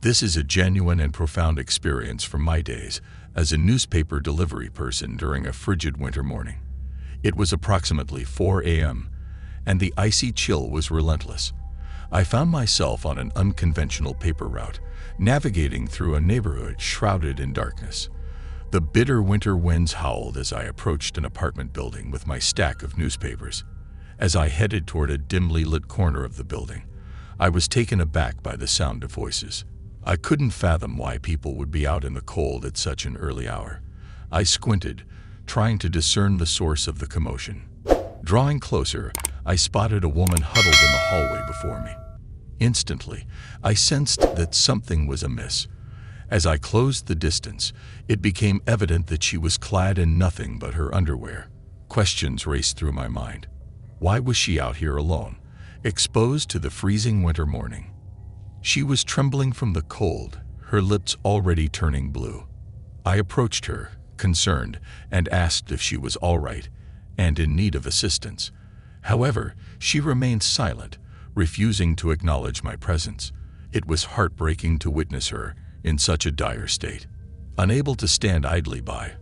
This is a genuine and profound experience from my days as a newspaper delivery person during a frigid winter morning. It was approximately 4 a.m., and the icy chill was relentless. I found myself on an unconventional paper route, navigating through a neighborhood shrouded in darkness. The bitter winter winds howled as I approached an apartment building with my stack of newspapers. As I headed toward a dimly lit corner of the building, I was taken aback by the sound of voices. I couldn't fathom why people would be out in the cold at such an early hour. I squinted, trying to discern the source of the commotion. Drawing closer, I spotted a woman huddled in the hallway before me. Instantly, I sensed that something was amiss. As I closed the distance, it became evident that she was clad in nothing but her underwear. Questions raced through my mind. Why was she out here alone, exposed to the freezing winter morning? She was trembling from the cold, her lips already turning blue. I approached her, concerned, and asked if she was all right and in need of assistance. However, she remained silent, refusing to acknowledge my presence. It was heartbreaking to witness her in such a dire state. Unable to stand idly by,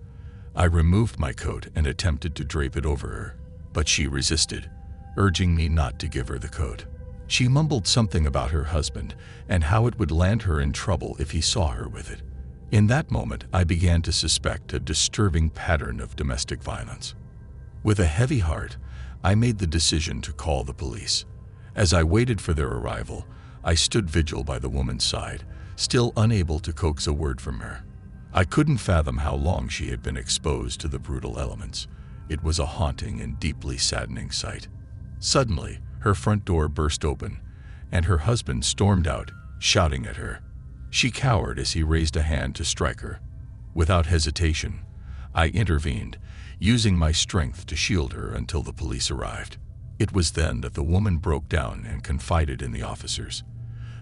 I removed my coat and attempted to drape it over her, but she resisted, urging me not to give her the coat. She mumbled something about her husband and how it would land her in trouble if he saw her with it. In that moment, I began to suspect a disturbing pattern of domestic violence. With a heavy heart, I made the decision to call the police. As I waited for their arrival, I stood vigil by the woman's side, still unable to coax a word from her. I couldn't fathom how long she had been exposed to the brutal elements. It was a haunting and deeply saddening sight. Suddenly, her front door burst open, and her husband stormed out, shouting at her. She cowered as he raised a hand to strike her. Without hesitation, I intervened, using my strength to shield her until the police arrived. It was then that the woman broke down and confided in the officers.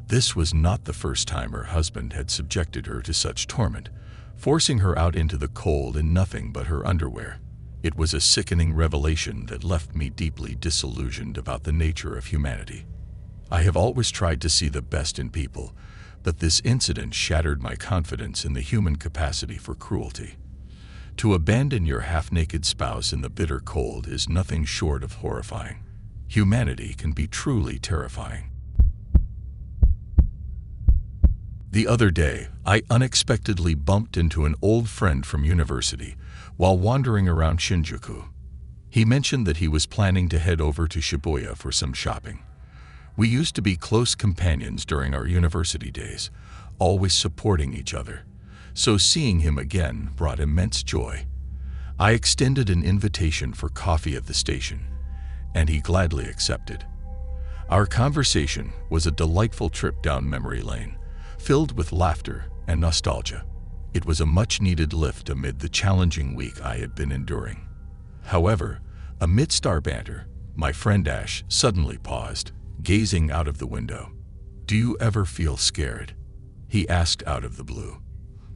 This was not the first time her husband had subjected her to such torment, forcing her out into the cold in nothing but her underwear. It was a sickening revelation that left me deeply disillusioned about the nature of humanity. I have always tried to see the best in people, but this incident shattered my confidence in the human capacity for cruelty. To abandon your half-naked spouse in the bitter cold is nothing short of horrifying. Humanity can be truly terrifying. The other day, I unexpectedly bumped into an old friend from university while wandering around Shinjuku. He mentioned that he was planning to head over to Shibuya for some shopping. We used to be close companions during our university days, always supporting each other, so seeing him again brought immense joy. I extended an invitation for coffee at the station, and he gladly accepted. Our conversation was a delightful trip down memory lane, filled with laughter and nostalgia. It was a much-needed lift amid the challenging week I had been enduring. However, amidst our banter, my friend Ash suddenly paused, gazing out of the window. "Do you ever feel scared?" he asked out of the blue.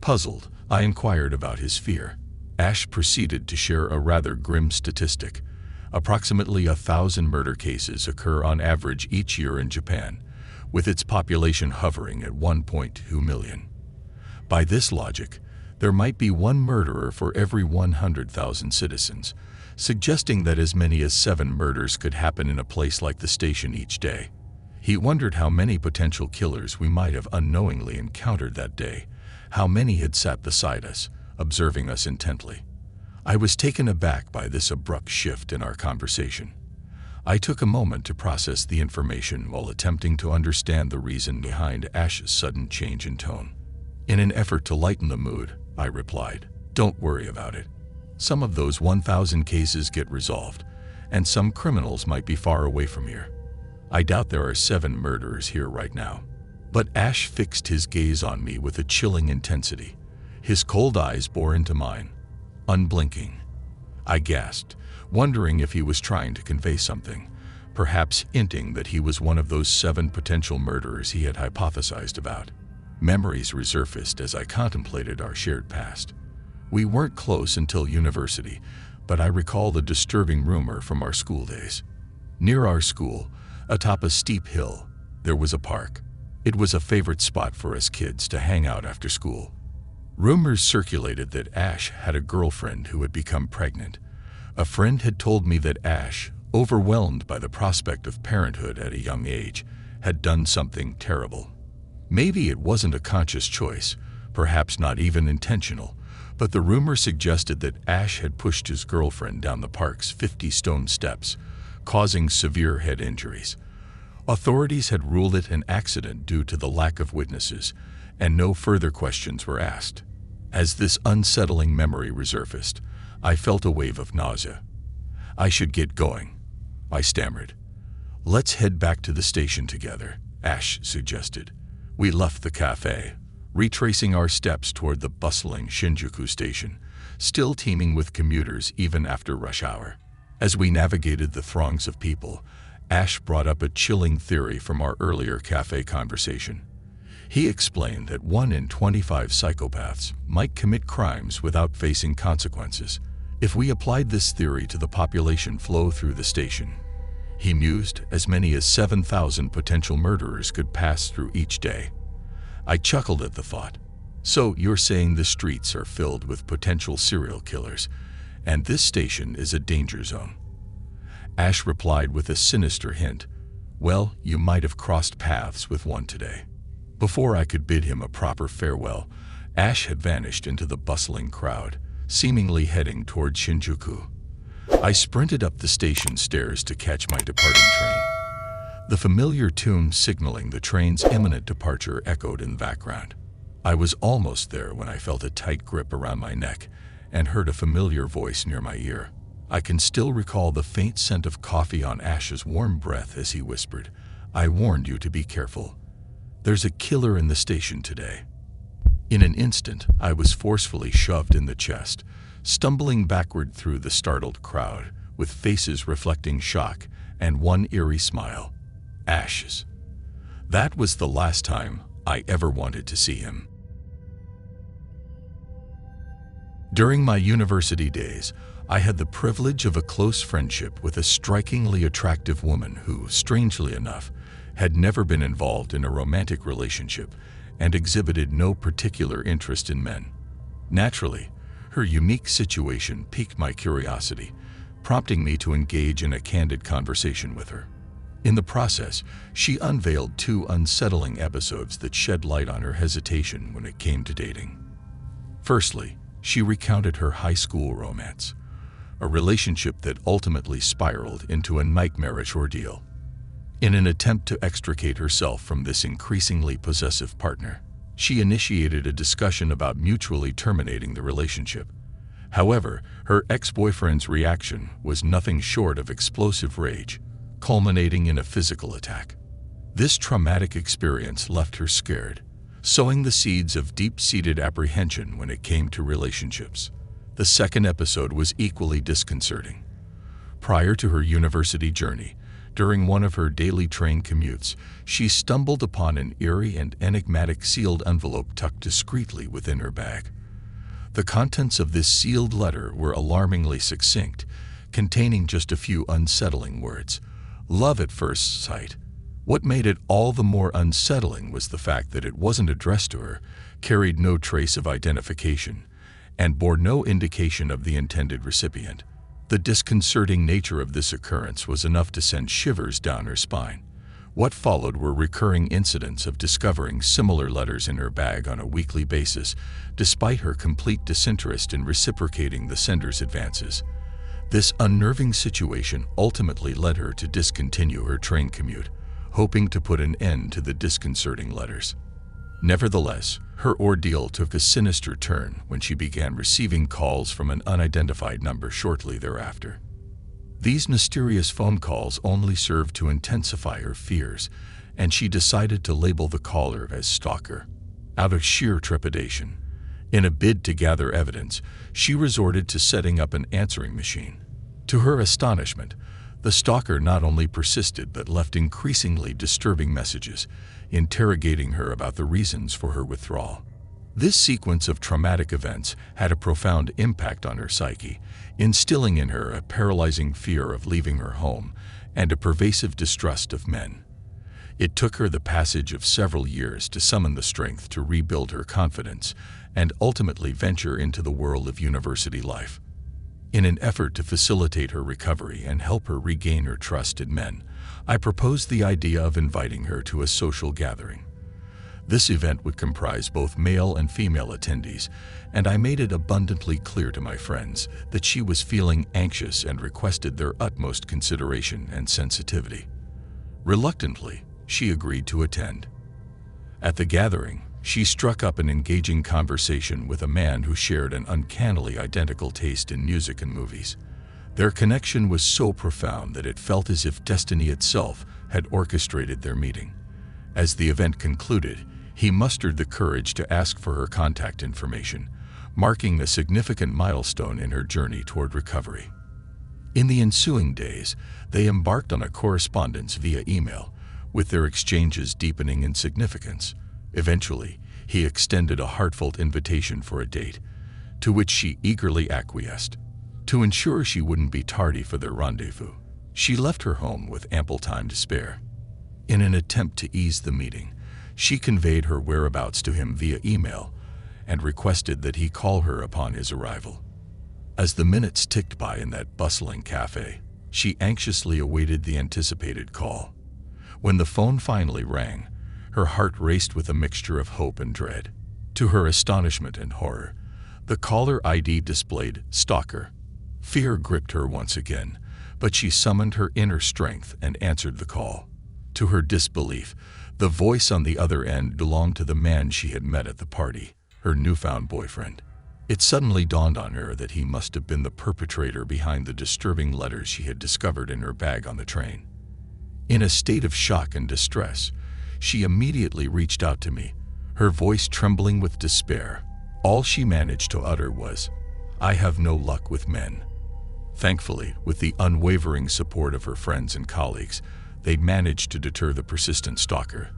Puzzled, I inquired about his fear. Ash proceeded to share a rather grim statistic. Approximately 1,000 murder cases occur on average each year in Japan, with its population hovering at 1.2 million. By this logic, there might be one murderer for every 100,000 citizens, suggesting that as many as 7 murders could happen in a place like the station each day. He wondered how many potential killers we might have unknowingly encountered that day, how many had sat beside us, observing us intently. I was taken aback by this abrupt shift in our conversation. I took a moment to process the information while attempting to understand the reason behind Ash's sudden change in tone. In an effort to lighten the mood, I replied, "Don't worry about it. Some of those 1,000 cases get resolved, and some criminals might be far away from here. I doubt there are 7 murderers here right now." But Ash fixed his gaze on me with a chilling intensity. His cold eyes bore into mine, unblinking. I gasped, wondering if he was trying to convey something, perhaps hinting that he was one of those 7 potential murderers he had hypothesized about. Memories resurfaced as I contemplated our shared past. We weren't close until university, but I recall the disturbing rumor from our school days. Near our school, atop a steep hill, there was a park. It was a favorite spot for us kids to hang out after school. Rumors circulated that Ash had a girlfriend who had become pregnant. A friend had told me that Ash, overwhelmed by the prospect of parenthood at a young age, had done something terrible. Maybe it wasn't a conscious choice, perhaps not even intentional, but the rumor suggested that Ash had pushed his girlfriend down the park's 50-stone steps, causing severe head injuries. Authorities had ruled it an accident due to the lack of witnesses, and no further questions were asked. As this unsettling memory resurfaced, I felt a wave of nausea. "I should get going," I stammered. "Let's head back to the station together," Ash suggested. We left the cafe, retracing our steps toward the bustling Shinjuku station, still teeming with commuters even after rush hour. As we navigated the throngs of people, Ash brought up a chilling theory from our earlier cafe conversation. He explained that 1 in 25 psychopaths might commit crimes without facing consequences. If we applied this theory to the population flow through the station, he mused, as many as 7,000 potential murderers could pass through each day. I chuckled at the thought. "So you're saying the streets are filled with potential serial killers, and this station is a danger zone?" Ash replied with a sinister hint. "Well, you might have crossed paths with one today." Before I could bid him a proper farewell, Ash had vanished into the bustling crowd, seemingly heading toward Shinjuku. I sprinted up the station stairs to catch my departing train. The familiar tune signaling the train's imminent departure echoed in the background. I was almost there when I felt a tight grip around my neck and heard a familiar voice near my ear. I can still recall the faint scent of coffee on Ash's warm breath as he whispered, "I warned you to be careful. There's a killer in the station today." In an instant, I was forcefully shoved in the chest, stumbling backward through the startled crowd, with faces reflecting shock and one eerie smile. Ash's. That was the last time I ever wanted to see him. During my university days, I had the privilege of a close friendship with a strikingly attractive woman who, strangely enough, had never been involved in a romantic relationship and exhibited no particular interest in men. Naturally, her unique situation piqued my curiosity, prompting me to engage in a candid conversation with her. In the process, she unveiled 2 unsettling episodes that shed light on her hesitation when it came to dating. Firstly, she recounted her high school romance, a relationship that ultimately spiraled into a nightmarish ordeal. In an attempt to extricate herself from this increasingly possessive partner, she initiated a discussion about mutually terminating the relationship. However, her ex-boyfriend's reaction was nothing short of explosive rage, culminating in a physical attack. This traumatic experience left her scared, sowing the seeds of deep-seated apprehension when it came to relationships. The second episode was equally disconcerting. Prior to her university journey, during one of her daily train commutes, she stumbled upon an eerie and enigmatic sealed envelope tucked discreetly within her bag. The contents of this sealed letter were alarmingly succinct, containing just a few unsettling words. "Love at first sight." What made it all the more unsettling was the fact that it wasn't addressed to her, carried no trace of identification, and bore no indication of the intended recipient. The disconcerting nature of this occurrence was enough to send shivers down her spine. What followed were recurring incidents of discovering similar letters in her bag on a weekly basis, despite her complete disinterest in reciprocating the sender's advances. This unnerving situation ultimately led her to discontinue her train commute, hoping to put an end to the disconcerting letters. Nevertheless, her ordeal took a sinister turn when she began receiving calls from an unidentified number shortly thereafter. These mysterious phone calls only served to intensify her fears, and she decided to label the caller as stalker. Out of sheer trepidation, in a bid to gather evidence, she resorted to setting up an answering machine. To her astonishment, the stalker not only persisted but left increasingly disturbing messages, interrogating her about the reasons for her withdrawal. This sequence of traumatic events had a profound impact on her psyche, instilling in her a paralyzing fear of leaving her home and a pervasive distrust of men. It took her the passage of several years to summon the strength to rebuild her confidence and ultimately venture into the world of university life. In an effort to facilitate her recovery and help her regain her trust in men, I proposed the idea of inviting her to a social gathering. This event would comprise both male and female attendees, and I made it abundantly clear to my friends that she was feeling anxious and requested their utmost consideration and sensitivity. Reluctantly, she agreed to attend. At the gathering, she struck up an engaging conversation with a man who shared an uncannily identical taste in music and movies. Their connection was so profound that it felt as if destiny itself had orchestrated their meeting. As the event concluded, he mustered the courage to ask for her contact information, marking a significant milestone in her journey toward recovery. In the ensuing days, they embarked on a correspondence via email, with their exchanges deepening in significance. Eventually, he extended a heartfelt invitation for a date, to which she eagerly acquiesced. To ensure she wouldn't be tardy for their rendezvous, she left her home with ample time to spare. In an attempt to ease the meeting, she conveyed her whereabouts to him via email and requested that he call her upon his arrival. As the minutes ticked by in that bustling cafe, she anxiously awaited the anticipated call. When the phone finally rang, her heart raced with a mixture of hope and dread. To her astonishment and horror, the caller ID displayed "Stalker." Fear gripped her once again, but she summoned her inner strength and answered the call. To her disbelief, the voice on the other end belonged to the man she had met at the party, her newfound boyfriend. It suddenly dawned on her that he must have been the perpetrator behind the disturbing letters she had discovered in her bag on the train. In a state of shock and distress, she immediately reached out to me, her voice trembling with despair. All she managed to utter was, "I have no luck with men." Thankfully, with the unwavering support of her friends and colleagues, they managed to deter the persistent stalker,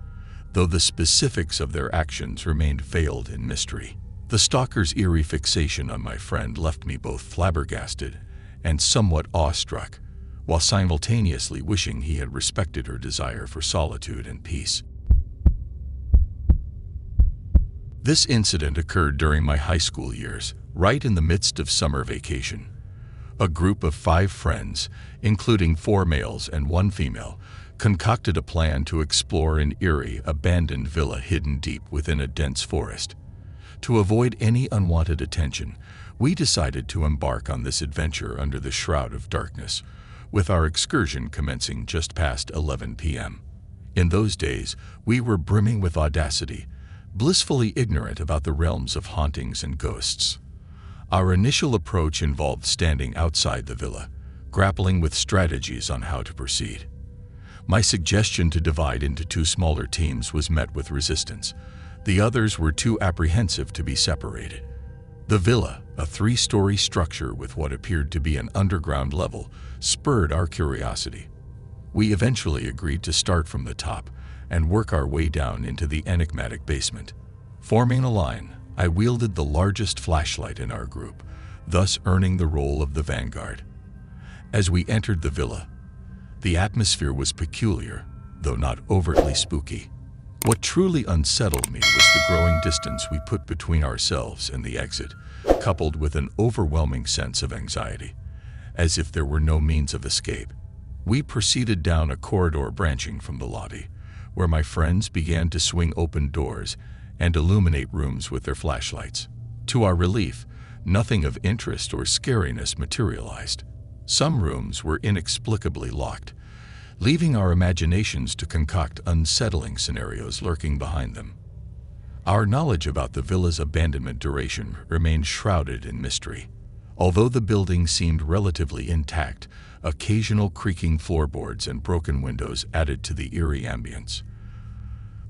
though the specifics of their actions remained veiled in mystery. The stalker's eerie fixation on my friend left me both flabbergasted and somewhat awestruck, while simultaneously wishing he had respected her desire for solitude and peace. This incident occurred during my high school years, right in the midst of summer vacation. A group of 5 friends, including 4 males and 1 female, concocted a plan to explore an eerie, abandoned villa hidden deep within a dense forest. To avoid any unwanted attention, we decided to embark on this adventure under the shroud of darkness, with our excursion commencing just past 11 p.m. In those days, we were brimming with audacity, blissfully ignorant about the realms of hauntings and ghosts. Our initial approach involved standing outside the villa, grappling with strategies on how to proceed. My suggestion to divide into 2 smaller teams was met with resistance. The others were too apprehensive to be separated. The villa, a 3-story structure with what appeared to be an underground level, spurred our curiosity. We eventually agreed to start from the top and work our way down into the enigmatic basement. Forming a line, I wielded the largest flashlight in our group, thus earning the role of the vanguard. As we entered the villa, the atmosphere was peculiar, though not overtly spooky. What truly unsettled me was the growing distance we put between ourselves and the exit, coupled with an overwhelming sense of anxiety, as if there were no means of escape. We proceeded down a corridor branching from the lobby, where my friends began to swing open doors and illuminate rooms with their flashlights. To our relief, nothing of interest or scariness materialized. Some rooms were inexplicably locked, leaving our imaginations to concoct unsettling scenarios lurking behind them. Our knowledge about the villa's abandonment duration remained shrouded in mystery. Although the building seemed relatively intact, occasional creaking floorboards and broken windows added to the eerie ambience.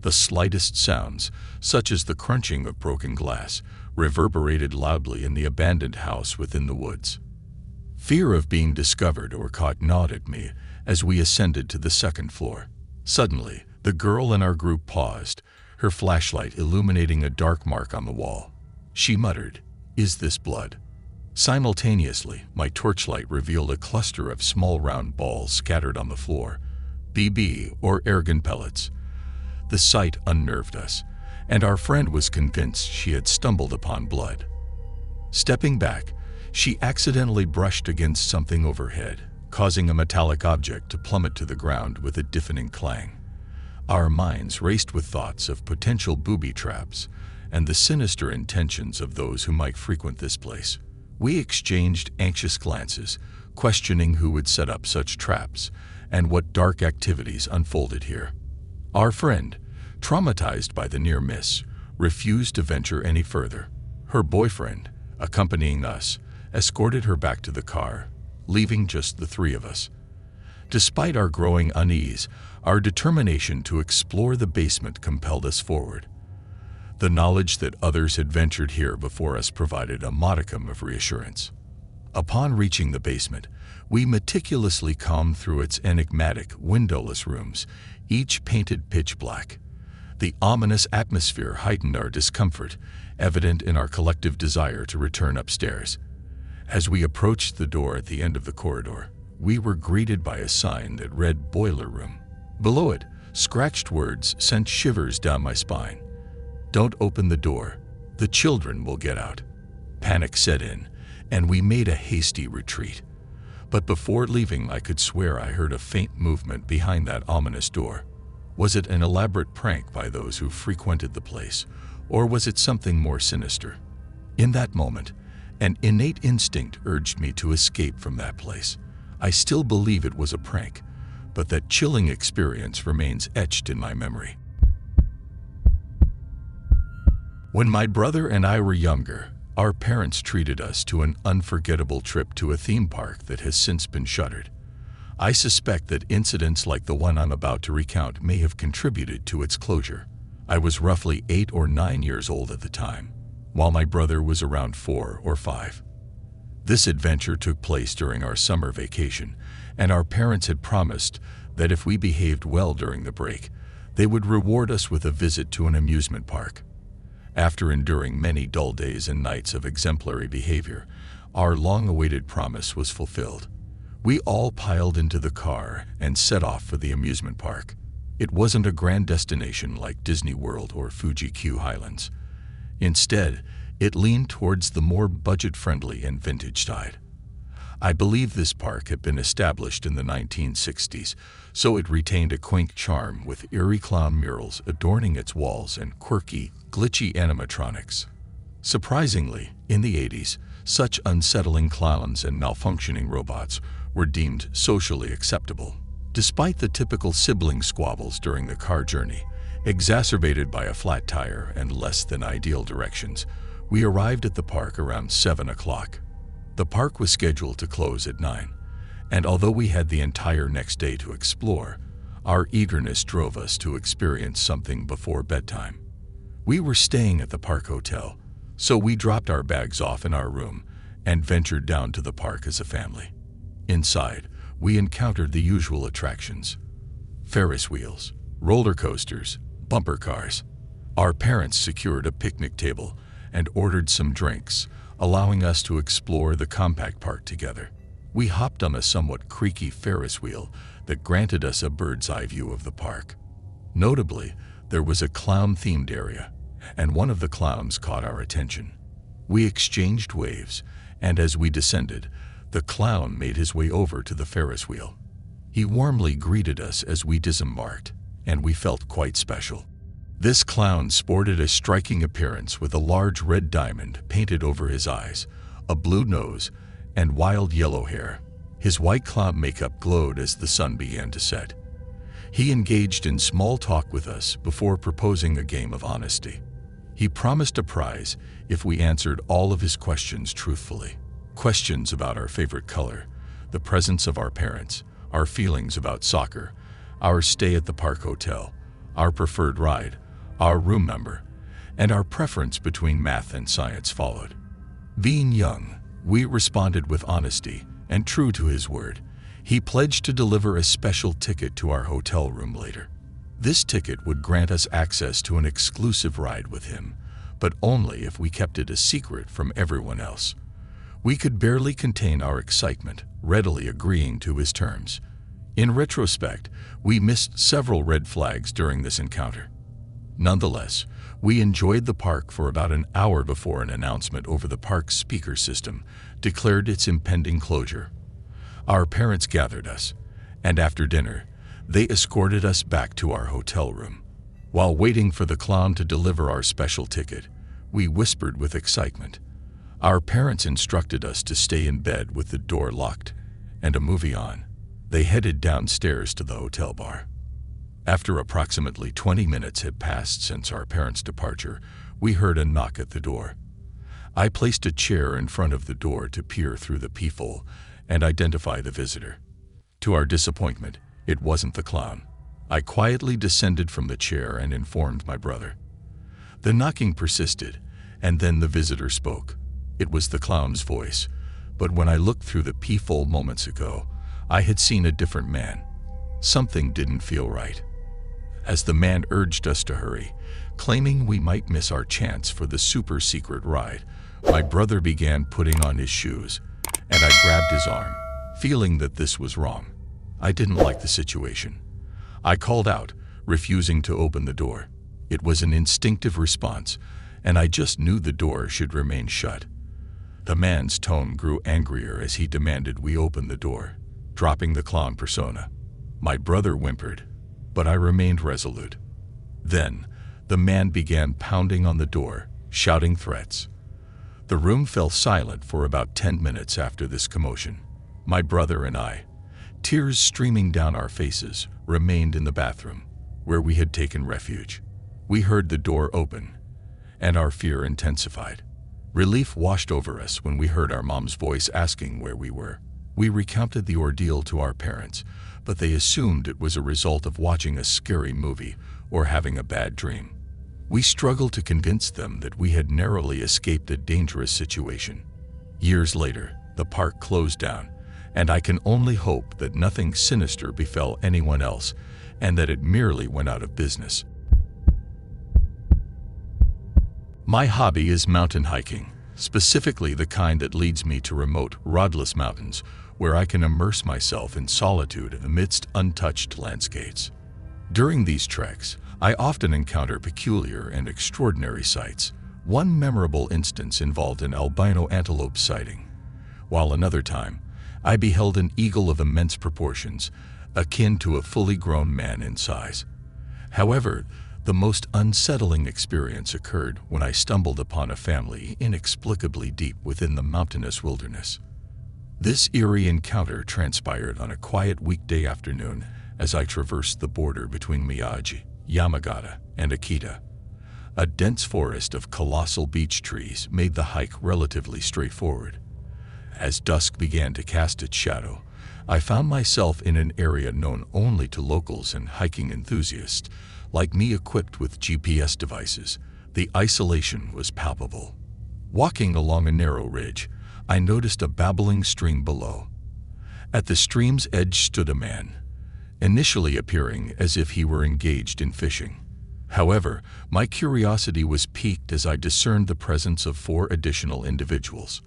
The slightest sounds, such as the crunching of broken glass, reverberated loudly in the abandoned house within the woods. Fear of being discovered or caught gnawed at me as we ascended to the 2nd floor. Suddenly, the girl in our group paused, her flashlight illuminating a dark mark on the wall. She muttered, "Is this blood?" Simultaneously, my torchlight revealed a cluster of small round balls scattered on the floor, BB or airgun pellets, The sight unnerved us, and our friend was convinced she had stumbled upon blood. Stepping back, she accidentally brushed against something overhead, causing a metallic object to plummet to the ground with a deafening clang. Our minds raced with thoughts of potential booby traps and the sinister intentions of those who might frequent this place. We exchanged anxious glances, questioning who would set up such traps and what dark activities unfolded here. Our friend, traumatized by the near miss, refused to venture any further. Her boyfriend, accompanying us, escorted her back to the car, leaving just the three of us. Despite our growing unease, our determination to explore the basement compelled us forward. The knowledge that others had ventured here before us provided a modicum of reassurance. Upon reaching the basement, we meticulously combed through its enigmatic, windowless rooms, each painted pitch black. The ominous atmosphere heightened our discomfort, evident in our collective desire to return upstairs. As we approached the door at the end of the corridor, we were greeted by a sign that read "Boiler Room." Below it, scratched words sent shivers down my spine. "Don't open the door. The children will get out." Panic set in, and we made a hasty retreat. But before leaving, I could swear I heard a faint movement behind that ominous door. Was it an elaborate prank by those who frequented the place, or was it something more sinister? In that moment, an innate instinct urged me to escape from that place. I still believe it was a prank, but that chilling experience remains etched in my memory. When my brother and I were younger, our parents treated us to an unforgettable trip to a theme park that has since been shuttered. I suspect that incidents like the one I'm about to recount may have contributed to its closure. I was roughly 8 or 9 years old at the time, while my brother was around 4 or 5. This adventure took place during our summer vacation, and our parents had promised that if we behaved well during the break, they would reward us with a visit to an amusement park. After enduring many dull days and nights of exemplary behavior, our long-awaited promise was fulfilled. We all piled into the car and set off for the amusement park. It wasn't a grand destination like Disney World or Fuji-Q Highlands. Instead, it leaned towards the more budget-friendly and vintage side. I believe this park had been established in the 1960s, so it retained a quaint charm with eerie clown murals adorning its walls and quirky, glitchy animatronics. Surprisingly, in the 80s, such unsettling clowns and malfunctioning robots were deemed socially acceptable. Despite the typical sibling squabbles during the car journey, exacerbated by a flat tire and less than ideal directions, we arrived at the park around 7 o'clock. The park was scheduled to close at 9, and although we had the entire next day to explore, our eagerness drove us to experience something before bedtime. We were staying at the park hotel, so we dropped our bags off in our room and ventured down to the park as a family. Inside, we encountered the usual attractions: Ferris wheels, roller coasters, bumper cars. Our parents secured a picnic table and ordered some drinks, allowing us to explore the compact park together. We hopped on a somewhat creaky Ferris wheel that granted us a bird's-eye view of the park. Notably, there was a clown-themed area, and one of the clowns caught our attention. We exchanged waves, and as we descended, the clown made his way over to the Ferris wheel. He warmly greeted us as we disembarked, and we felt quite special. This clown sported a striking appearance with a large red diamond painted over his eyes, a blue nose, and wild yellow hair. His white clown makeup glowed as the sun began to set. He engaged in small talk with us before proposing a game of honesty. He promised a prize if we answered all of his questions truthfully. Questions about our favorite color, the presence of our parents, our feelings about soccer, our stay at the park hotel, our preferred ride, our room number, and our preference between math and science followed. Being young, we responded with honesty, and true to his word, he pledged to deliver a special ticket to our hotel room later. This ticket would grant us access to an exclusive ride with him, but only if we kept it a secret from everyone else. We could barely contain our excitement, readily agreeing to his terms. In retrospect, we missed several red flags during this encounter. Nonetheless, we enjoyed the park for about an hour before an announcement over the park's speaker system declared its impending closure. Our parents gathered us, and after dinner, they escorted us back to our hotel room. While waiting for the clown to deliver our special ticket, we whispered with excitement. Our parents instructed us to stay in bed with the door locked and a movie on. They headed downstairs to the hotel bar. After approximately 20 minutes had passed since our parents' departure, we heard a knock at the door. I placed a chair in front of the door to peer through the peephole and identify the visitor. To our disappointment, it wasn't the clown. I quietly descended from the chair and informed my brother. The knocking persisted, and then the visitor spoke. It was the clown's voice, but when I looked through the peephole moments ago, I had seen a different man. Something didn't feel right. As the man urged us to hurry, claiming we might miss our chance for the super secret ride, my brother began putting on his shoes, and I grabbed his arm, feeling that this was wrong. I didn't like the situation. I called out, refusing to open the door. It was an instinctive response, and I just knew the door should remain shut. The man's tone grew angrier as he demanded we open the door, dropping the clown persona. My brother whimpered, but I remained resolute. Then, the man began pounding on the door, shouting threats. The room fell silent for about 10 minutes after this commotion. My brother and I, tears streaming down our faces, remained in the bathroom, where we had taken refuge. We heard the door open, and our fear intensified. Relief washed over us when we heard our mom's voice asking where we were. We recounted the ordeal to our parents, but they assumed it was a result of watching a scary movie or having a bad dream. We struggled to convince them that we had narrowly escaped a dangerous situation. Years later, the park closed down, and I can only hope that nothing sinister befell anyone else and that it merely went out of business. My hobby is mountain hiking, specifically the kind that leads me to remote, rodless mountains where I can immerse myself in solitude amidst untouched landscapes. During these treks, I often encounter peculiar and extraordinary sights. One memorable instance involved an albino antelope sighting, while another time, I beheld an eagle of immense proportions, akin to a fully grown man in size. However, the most unsettling experience occurred when I stumbled upon a family inexplicably deep within the mountainous wilderness. This eerie encounter transpired on a quiet weekday afternoon as I traversed the border between Miyagi, Yamagata, and Akita. A dense forest of colossal beech trees made the hike relatively straightforward. As dusk began to cast its shadow, I found myself in an area known only to locals and hiking enthusiasts, like me equipped with GPS devices. The isolation was palpable. Walking along a narrow ridge, I noticed a babbling stream below. At the stream's edge stood a man, initially appearing as if he were engaged in fishing. However, my curiosity was piqued as I discerned the presence of 4 additional individuals.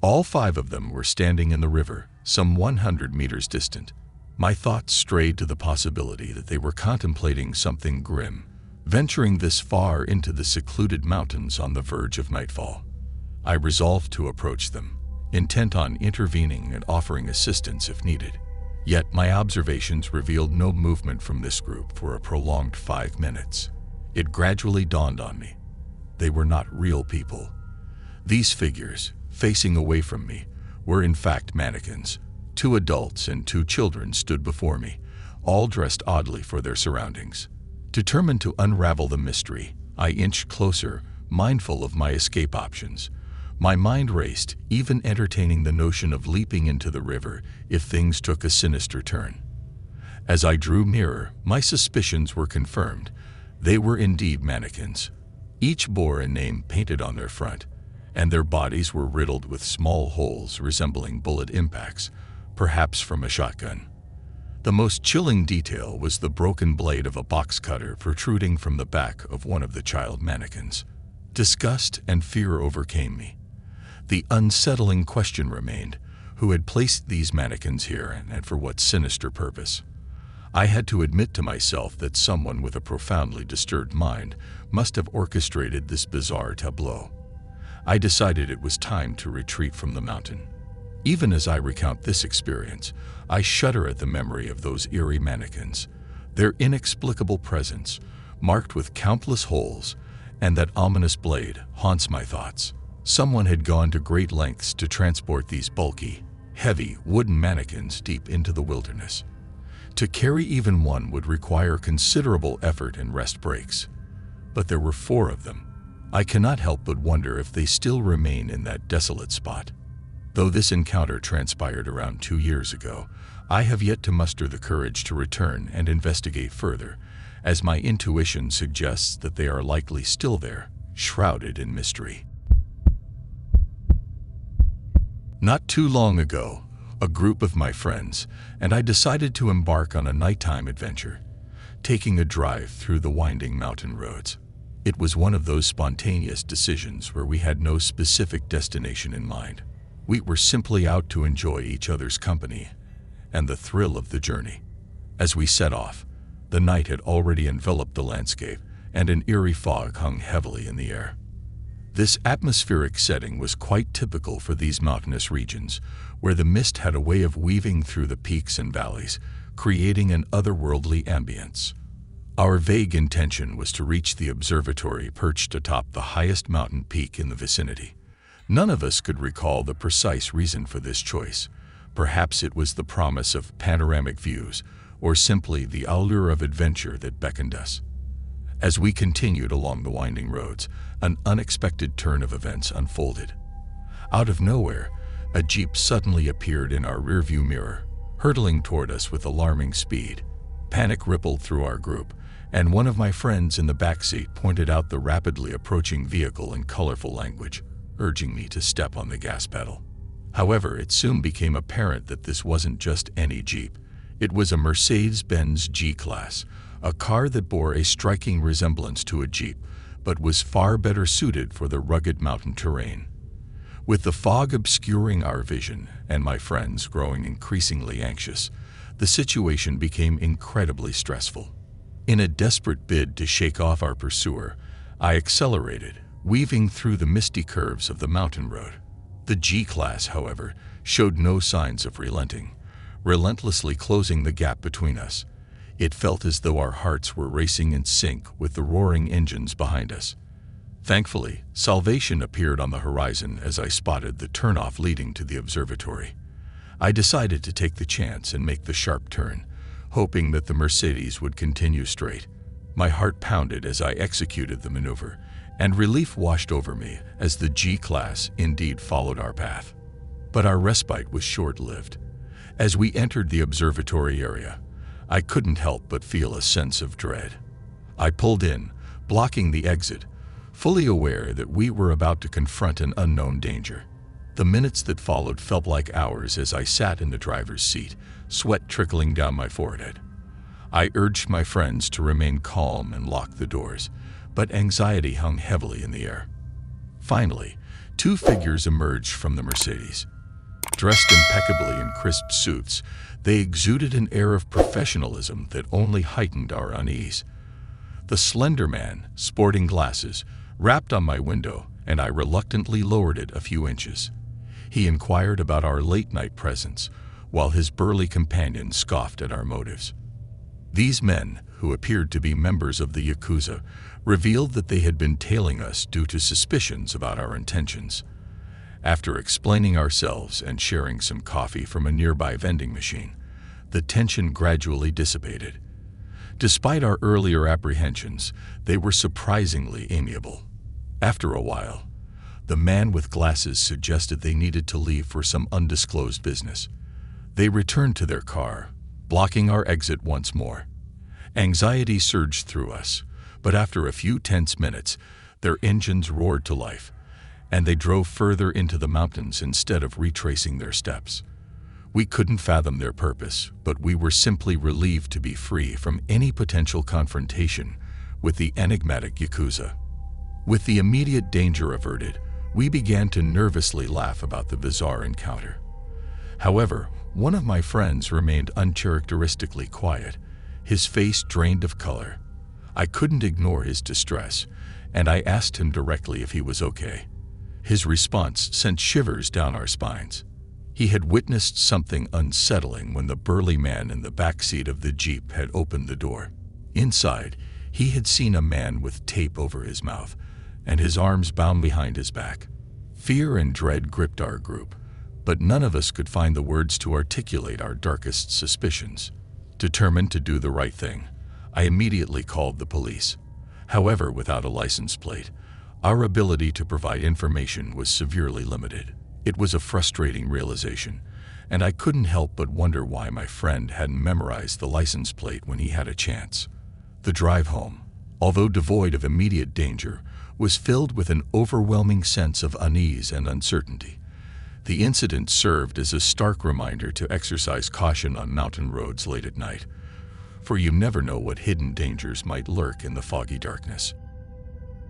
All 5 of them were standing in the river, some 100 meters distant. My thoughts strayed to the possibility that they were contemplating something grim, venturing this far into the secluded mountains on the verge of nightfall. I resolved to approach them, intent on intervening and offering assistance if needed. Yet my observations revealed no movement from this group for a prolonged 5 minutes. It gradually dawned on me. They were not real people. These figures, facing away from me, were in fact mannequins. 2 adults and 2 children stood before me, all dressed oddly for their surroundings. Determined to unravel the mystery, I inched closer, mindful of my escape options. My mind raced, even entertaining the notion of leaping into the river if things took a sinister turn. As I drew nearer, my suspicions were confirmed. They were indeed mannequins. Each bore a name painted on their front, and their bodies were riddled with small holes resembling bullet impacts, perhaps from a shotgun. The most chilling detail was the broken blade of a box cutter protruding from the back of one of the child mannequins. Disgust and fear overcame me. The unsettling question remained, who had placed these mannequins here and for what sinister purpose? I had to admit to myself that someone with a profoundly disturbed mind must have orchestrated this bizarre tableau. I decided it was time to retreat from the mountain. Even as I recount this experience, I shudder at the memory of those eerie mannequins, their inexplicable presence, marked with countless holes, and that ominous blade haunts my thoughts. Someone had gone to great lengths to transport these bulky, heavy wooden mannequins deep into the wilderness. To carry even one would require considerable effort and rest breaks. But there were 4 of them. I cannot help but wonder if they still remain in that desolate spot. Though this encounter transpired around 2 years ago, I have yet to muster the courage to return and investigate further, as my intuition suggests that they are likely still there, shrouded in mystery. Not too long ago, a group of my friends and I decided to embark on a nighttime adventure, taking a drive through the winding mountain roads. It was one of those spontaneous decisions where we had no specific destination in mind. We were simply out to enjoy each other's company and the thrill of the journey. As we set off, the night had already enveloped the landscape and an eerie fog hung heavily in the air. This atmospheric setting was quite typical for these mountainous regions, where the mist had a way of weaving through the peaks and valleys, creating an otherworldly ambience. Our vague intention was to reach the observatory perched atop the highest mountain peak in the vicinity. None of us could recall the precise reason for this choice. Perhaps it was the promise of panoramic views, or simply the allure of adventure that beckoned us. As we continued along the winding roads, an unexpected turn of events unfolded. Out of nowhere, a jeep suddenly appeared in our rearview mirror, hurtling toward us with alarming speed. Panic rippled through our group, and one of my friends in the backseat pointed out the rapidly approaching vehicle in colorful language, urging me to step on the gas pedal. However, it soon became apparent that this wasn't just any jeep. It was a Mercedes-Benz G-Class, a car that bore a striking resemblance to a jeep, but was far better suited for the rugged mountain terrain. With the fog obscuring our vision and my friends growing increasingly anxious, the situation became incredibly stressful. In a desperate bid to shake off our pursuer, I accelerated, weaving through the misty curves of the mountain road. The G-Class, however, showed no signs of relenting, relentlessly closing the gap between us. It felt as though our hearts were racing in sync with the roaring engines behind us. Thankfully, salvation appeared on the horizon as I spotted the turnoff leading to the observatory. I decided to take the chance and make the sharp turn, hoping that the Mercedes would continue straight. My heart pounded as I executed the maneuver, and relief washed over me as the G-Class indeed followed our path. But our respite was short-lived. As we entered the observatory area, I couldn't help but feel a sense of dread. I pulled in, blocking the exit, fully aware that we were about to confront an unknown danger. The minutes that followed felt like hours as I sat in the driver's seat, sweat trickling down my forehead. I urged my friends to remain calm and lock the doors, but anxiety hung heavily in the air. Finally, 2 figures emerged from the Mercedes. Dressed impeccably in crisp suits, they exuded an air of professionalism that only heightened our unease. The slender man, sporting glasses, rapped on my window, and I reluctantly lowered it a few inches. He inquired about our late-night presence, while his burly companion scoffed at our motives. These men, who appeared to be members of the Yakuza, revealed that they had been tailing us due to suspicions about our intentions. After explaining ourselves and sharing some coffee from a nearby vending machine, the tension gradually dissipated. Despite our earlier apprehensions, they were surprisingly amiable. After a while, the man with glasses suggested they needed to leave for some undisclosed business. They returned to their car, blocking our exit once more. Anxiety surged through us, but after a few tense minutes, their engines roared to life, and they drove further into the mountains instead of retracing their steps. We couldn't fathom their purpose, but we were simply relieved to be free from any potential confrontation with the enigmatic Yakuza. With the immediate danger averted, we began to nervously laugh about the bizarre encounter. However, one of my friends remained uncharacteristically quiet, his face drained of color. I couldn't ignore his distress, and I asked him directly if he was okay. His response sent shivers down our spines. He had witnessed something unsettling when the burly man in the back seat of the Jeep had opened the door. Inside, he had seen a man with tape over his mouth and his arms bound behind his back. Fear and dread gripped our group, but none of us could find the words to articulate our darkest suspicions. Determined to do the right thing, I immediately called the police. However, without a license plate, our ability to provide information was severely limited. It was a frustrating realization, and I couldn't help but wonder why my friend hadn't memorized the license plate when he had a chance. The drive home, although devoid of immediate danger, was filled with an overwhelming sense of unease and uncertainty. The incident served as a stark reminder to exercise caution on mountain roads late at night, for you never know what hidden dangers might lurk in the foggy darkness.